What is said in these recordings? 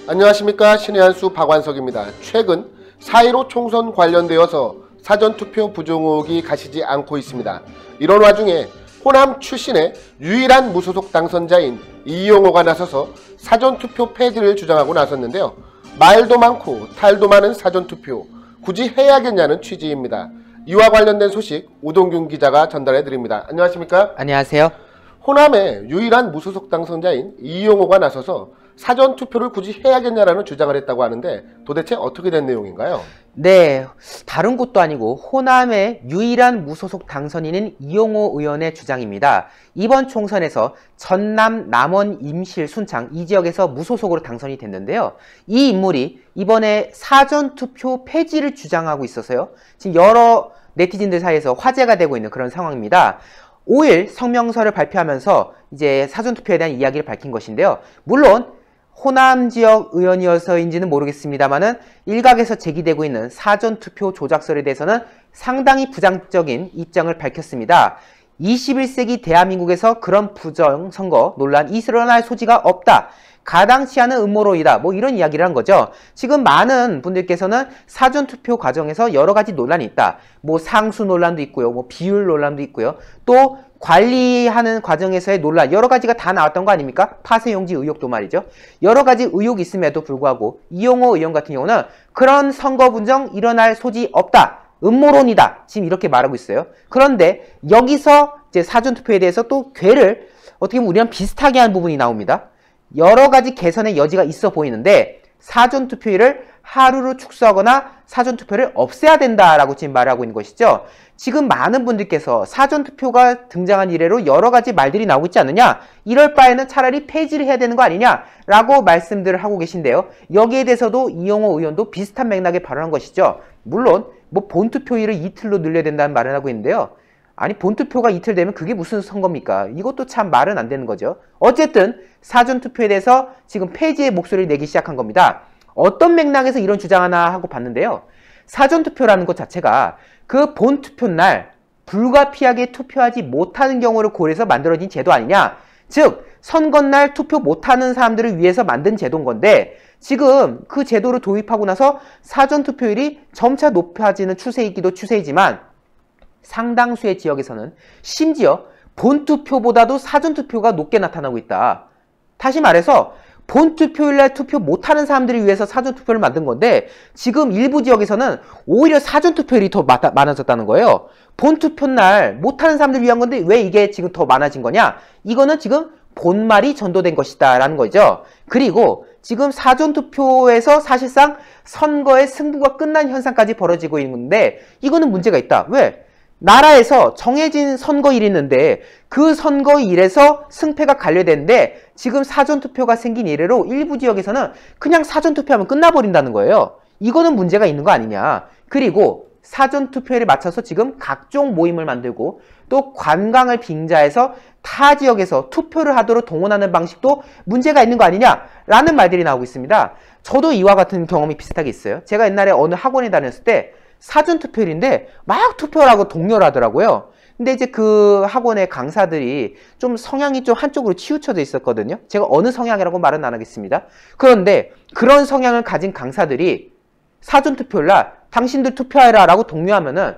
안녕하십니까. 신의 한수 박완석입니다. 최근 4.15 총선 관련되어서 사전투표 부정 의혹이 가시지 않고 있습니다. 이런 와중에 호남 출신의 유일한 무소속 당선자인 이용호가 나서서 사전투표 폐지를 주장하고 나섰는데요. 말도 많고 탈도 많은 사전투표 굳이 해야겠냐는 취지입니다. 이와 관련된 소식 우동균 기자가 전달해 드립니다. 안녕하십니까? 안녕하세요. 호남의 유일한 무소속 당선자인 이용호가 나서서 사전투표를 굳이 해야겠냐라는 주장을 했다고 하는데 도대체 어떻게 된 내용인가요? 네, 다른 곳도 아니고 호남의 유일한 무소속 당선인인 이용호 의원의 주장입니다. 이번 총선에서 전남, 남원, 임실, 순창 이 지역에서 무소속으로 당선이 됐는데요. 이 인물이 이번에 사전투표 폐지를 주장하고 있어서요. 지금 여러 네티즌들 사이에서 화제가 되고 있는 그런 상황입니다. 5일 성명서를 발표하면서 이제 사전투표에 대한 이야기를 밝힌 것인데요. 물론 호남 지역 의원이어서인지는 모르겠습니다만은 일각에서 제기되고 있는 사전투표 조작설에 대해서는 상당히 부정적인 입장을 밝혔습니다. 21세기 대한민국에서 그런 부정선거 논란이 일어날 소지가 없다. 가당치 않은 음모론이다. 뭐 이런 이야기를 한 거죠. 지금 많은 분들께서는 사전투표 과정에서 여러 가지 논란이 있다. 뭐 상수 논란도 있고요. 뭐 비율 논란도 있고요. 또 관리하는 과정에서의 논란 여러 가지가 다 나왔던 거 아닙니까? 파쇄용지 의혹도 말이죠. 여러 가지 의혹이 있음에도 불구하고 이용호 의원 같은 경우는 그런 선거 분정 일어날 소지 없다. 음모론이다. 지금 이렇게 말하고 있어요. 그런데 여기서 이제 사전투표에 대해서 또 궤를 어떻게 보면 우리랑 비슷하게 하는 부분이 나옵니다. 여러 가지 개선의 여지가 있어 보이는데 사전투표일을 하루로 축소하거나 사전투표를 없애야 된다라고 지금 말하고 있는 것이죠. 지금 많은 분들께서 사전투표가 등장한 이래로 여러 가지 말들이 나오고 있지 않느냐, 이럴 바에는 차라리 폐지를 해야 되는 거 아니냐라고 말씀들을 하고 계신데요. 여기에 대해서도 이용호 의원도 비슷한 맥락에 발언한 것이죠. 물론 뭐 본투표일을 이틀로 늘려야 된다는 말을 하고 있는데요. 아니 본투표가 이틀 되면 그게 무슨 선거입니까? 이것도 참 말은 안 되는 거죠. 어쨌든 사전투표에 대해서 지금 폐지의 목소리를 내기 시작한 겁니다. 어떤 맥락에서 이런 주장하나 하고 봤는데요. 사전투표라는 것 자체가 그 본투표 날 불가피하게 투표하지 못하는 경우를 고려해서 만들어진 제도 아니냐. 즉 선거날 투표 못하는 사람들을 위해서 만든 제도인 건데 지금 그 제도를 도입하고 나서 사전투표율이 점차 높아지는 추세이기도 추세이지만 상당수의 지역에서는 심지어 본투표보다도 사전투표가 높게 나타나고 있다. 다시 말해서 본투표일날 투표 못하는 사람들을 위해서 사전투표를 만든 건데 지금 일부 지역에서는 오히려 사전투표율이 더 많아졌다는 거예요. 본투표날 못하는 사람들을 위한 건데 왜 이게 지금 더 많아진 거냐? 이거는 지금 본말이 전도된 것이다 라는 거죠. 그리고 지금 사전투표에서 사실상 선거의 승부가 끝난 현상까지 벌어지고 있는데 이거는 문제가 있다. 왜? 나라에서 정해진 선거일이 있는데 그 선거일에서 승패가 갈려되는데 지금 사전투표가 생긴 이래로 일부 지역에서는 그냥 사전투표하면 끝나버린다는 거예요. 이거는 문제가 있는 거 아니냐. 그리고 사전투표에 맞춰서 지금 각종 모임을 만들고 또 관광을 빙자해서 타 지역에서 투표를 하도록 동원하는 방식도 문제가 있는 거 아니냐라는 말들이 나오고 있습니다. 저도 이와 같은 경험이 비슷하게 있어요. 제가 옛날에 어느 학원에 다녔을 때 사전투표일인데 막 투표를 하고 동료를 하더라고요. 근데 이제 그 학원의 강사들이 좀 성향이 좀 한쪽으로 치우쳐져 있었거든요. 제가 어느 성향이라고 말은 안 하겠습니다. 그런데 그런 성향을 가진 강사들이 사전투표일날 당신들 투표해라 라고 독려하면은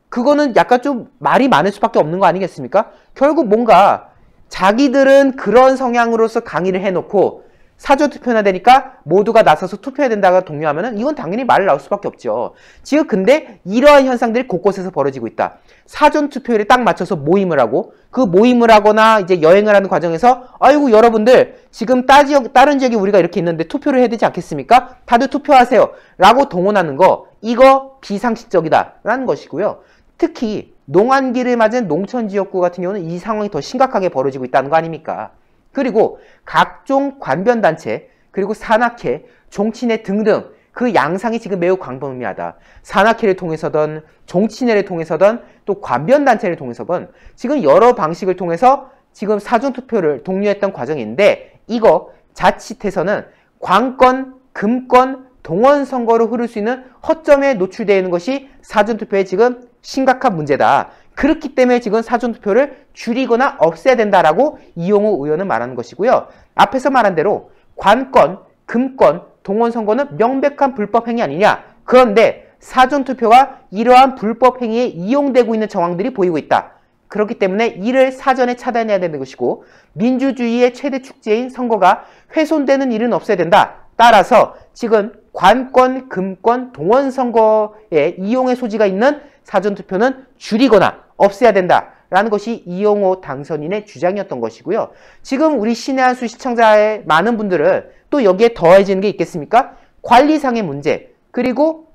그거는 약간 좀 말이 많을 수밖에 없는 거 아니겠습니까? 결국 뭔가 자기들은 그런 성향으로서 강의를 해놓고 사전투표나 되니까 모두가 나서서 투표해야 된다고 독려하면은 이건 당연히 말을 나올 수밖에 없죠. 지금 근데 이러한 현상들이 곳곳에서 벌어지고 있다. 사전투표일에 딱 맞춰서 모임을 하고 그 모임을 하거나 이제 여행을 하는 과정에서 아이고 여러분들 지금 다른 지역에 우리가 이렇게 있는데 투표를 해야 되지 않겠습니까? 다들 투표하세요 라고 동원하는 거 이거 비상식적이다 라는 것이고요. 특히 농한기를 맞은 농촌지역구 같은 경우는 이 상황이 더 심각하게 벌어지고 있다는 거 아닙니까? 그리고 각종 관변단체, 그리고 산악회, 종친회 등등 그 양상이 지금 매우 광범위하다. 산악회를 통해서든 종친회를 통해서든 또 관변단체를 통해서든 지금 여러 방식을 통해서 지금 사전투표를 독려했던 과정인데 이거 자칫해서는 관권, 금권, 동원선거로 흐를 수 있는 허점에 노출되어 있는 것이 사전투표의 지금 심각한 문제다. 그렇기 때문에 지금 사전투표를 줄이거나 없애야 된다라고 이용호 의원은 말하는 것이고요. 앞에서 말한 대로 관권, 금권, 동원선거는 명백한 불법행위 아니냐. 그런데 사전투표가 이러한 불법행위에 이용되고 있는 정황들이 보이고 있다. 그렇기 때문에 이를 사전에 차단해야 되는 것이고 민주주의의 최대 축제인 선거가 훼손되는 일은 없어야 된다. 따라서 지금 관권, 금권, 동원선거에 이용의 소지가 있는 사전투표는 줄이거나 없애야 된다라는 것이 이용호 당선인의 주장이었던 것이고요. 지금 우리 신의 한 수 시청자의 많은 분들은 또 여기에 더해지는 게 있겠습니까? 관리상의 문제, 그리고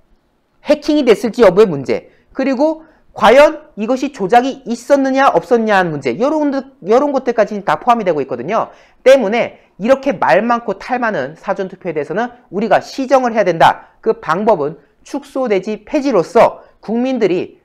해킹이 됐을지 여부의 문제, 그리고 과연 이것이 조작이 있었느냐 없었느냐 하는 문제, 이런 것들까지 다 포함이 되고 있거든요. 때문에 이렇게 말 많고 탈 많은 사전투표에 대해서는 우리가 시정을 해야 된다. 그 방법은 축소 내지 폐지로서 국민들이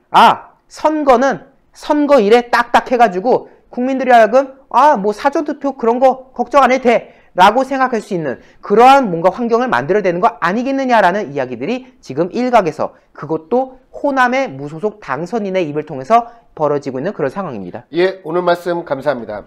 선거는 선거일에 딱딱 해가지고 국민들이 하여금 뭐 사전투표 그런 거 걱정 안 해도 돼 라고 생각할 수 있는 그러한 뭔가 환경을 만들어야 되는 거 아니겠느냐라는 이야기들이 지금 일각에서, 그것도 호남의 무소속 당선인의 입을 통해서 벌어지고 있는 그런 상황입니다. 예, 오늘 말씀 감사합니다.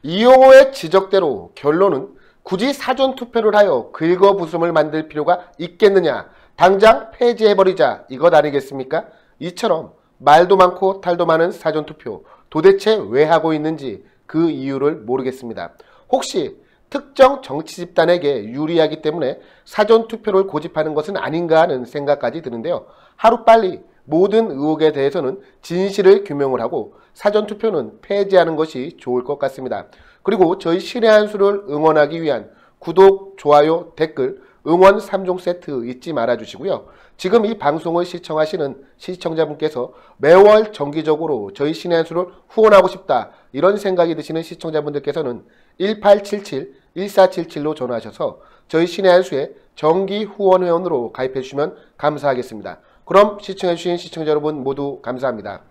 이용호의 지적대로 결론은 굳이 사전투표를 하여 긁어부숨을 만들 필요가 있겠느냐, 당장 폐지해버리자, 이것 아니겠습니까? 이처럼 말도 많고 탈도 많은 사전투표 도대체 왜 하고 있는지 그 이유를 모르겠습니다. 혹시 특정 정치 집단에게 유리하기 때문에 사전투표를 고집하는 것은 아닌가 하는 생각까지 드는데요. 하루빨리 모든 의혹에 대해서는 진실을 규명을 하고 사전투표는 폐지하는 것이 좋을 것 같습니다. 그리고 저희 신의 한 수를 응원하기 위한 구독, 좋아요, 댓글, 응원 3종 세트 잊지 말아주시고요. 지금 이 방송을 시청하시는 시청자분께서 매월 정기적으로 저희 신의 한 수를 후원하고 싶다, 이런 생각이 드시는 시청자분들께서는 1877-1477로 전화하셔서 저희 신의 한 수의 정기 후원 회원으로 가입해 주시면 감사하겠습니다. 그럼 시청해 주신 시청자 여러분 모두 감사합니다.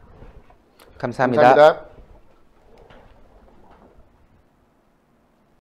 감사합니다. 감사합니다.